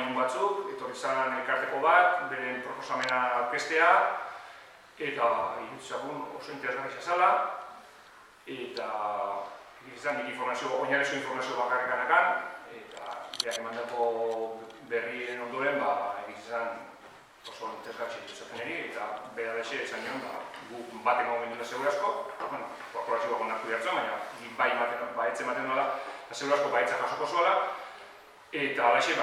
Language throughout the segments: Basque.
egun batzuk, etorri zan elkarteko bat, beren proposamena aurkeztea, eta iruditzagun oso interesgarria zala, eta nik oinarrizko informazio bakarrikanakan, eta berak emandako berrien ondoren, egizan oso interesgarria izaten eri, eta bera dexe esan nion, gu baten hau mendula segurazko, korporazioa kondartu behartzen, baina baetzen baten nola, segurazko baetza jasoko zuela, eta alaxe,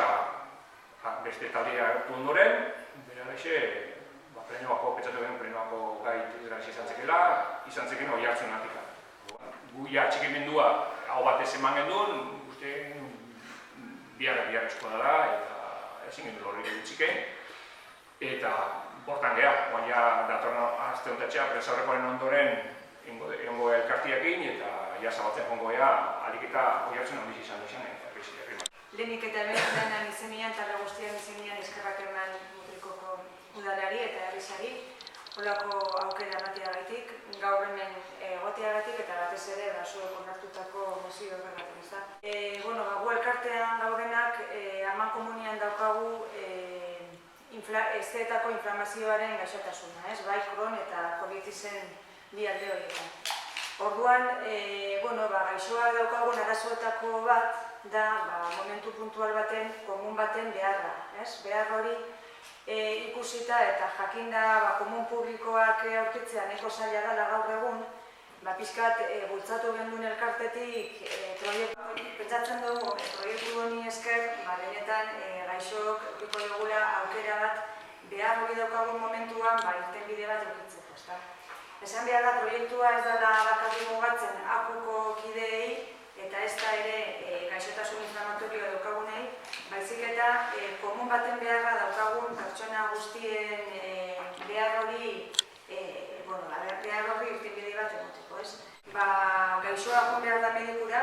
beste taldea hartu ondoren, bera alaxe, plenoako, pentsatu behar plenoako gai izan zekela hori hartzen natika. Gu txikimendua hau batez eman genduen, uste biharra eskola da, eta ezin gendu horri gutxiken, eta bortan geha, baina datorna azte ontatxea, presaurrekoaren ondoren egongo elkartiakin, eta zabatzen jongo ea, alik eta hori hartzen handiz izan izan. Lehenik eta benetan izenian, talde guztian izenian eskerrak eman Mutrikoko udalari eta herrizari, holako aukera emateagatik, gaur hemen egoteagatik eta batez ere zuek onartutako mozio horregatik, ezta? Gu elkartean gaudenak aman komunian daukagu esteetako inflamazioaren gaixotasuna, bai Crohn eta colitis-en bi alde horietan. Orduan, gaixoa daukagun arazoetako bat da momentu puntual baten, komun baten beharra. Behar hori ikusita eta jakinda komun publikoak aurkitzea nahiko zaila dela gaur egun, pixkat bultzatu genduen elkartetik pentsatzen dugu proiektu honi esker, benetan gaixoak aurkiko dugula aukera bat behar hori daukagun momentuan irtenbide bat aurkitzeko. Esan behar da, proiektua ez dela bakarrik mugatzen akuko kideei eta ez da ere gaixotasun inflamatorio daukagunei, baizik eta komun baten beharra daukagun pertsona guztien behar hori irtenbide bat emoteko. Gaixoa joan behar da medikura,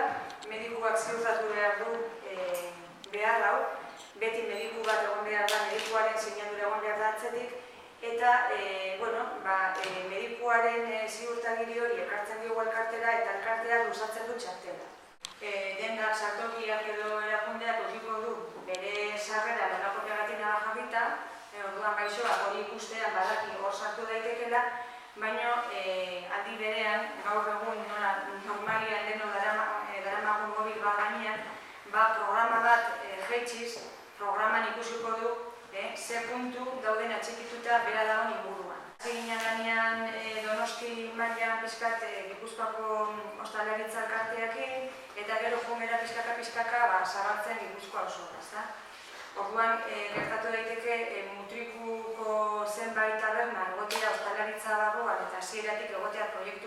medikuak ziurtatu behar du behar hau, beti mediku bat egon behar da, medikuaren sinadura egon behar da atzetik, eta medikuaren ziurtagiri hori ekartzen dugu elkartera eta elkartea luzatzen du txartela. Dendak sartokiak edo erakundeak urriko du bere sarrera nolako pegatina jarrita, orduan gaixoak hori ikustean badaki hor sartu daitekela, baina aldi berean gaur egun normalian deno daramagun mobil bat gainean, programa bat jaitxiz, programan ikusiko du ze puntu dauden atxikituta bera dagoen inguruan. Ziginan ganean Donosti mailan pixkat Gipuzkoako ostalaritza elkarteakin, eta gero jungera pixkaka zabaltzen Gipuzkoa osoa. Orduan, gertatu daiteke Mutrikuko zenbait taberna egotea ostalaritza barruan eta hasieratik egotea proiektu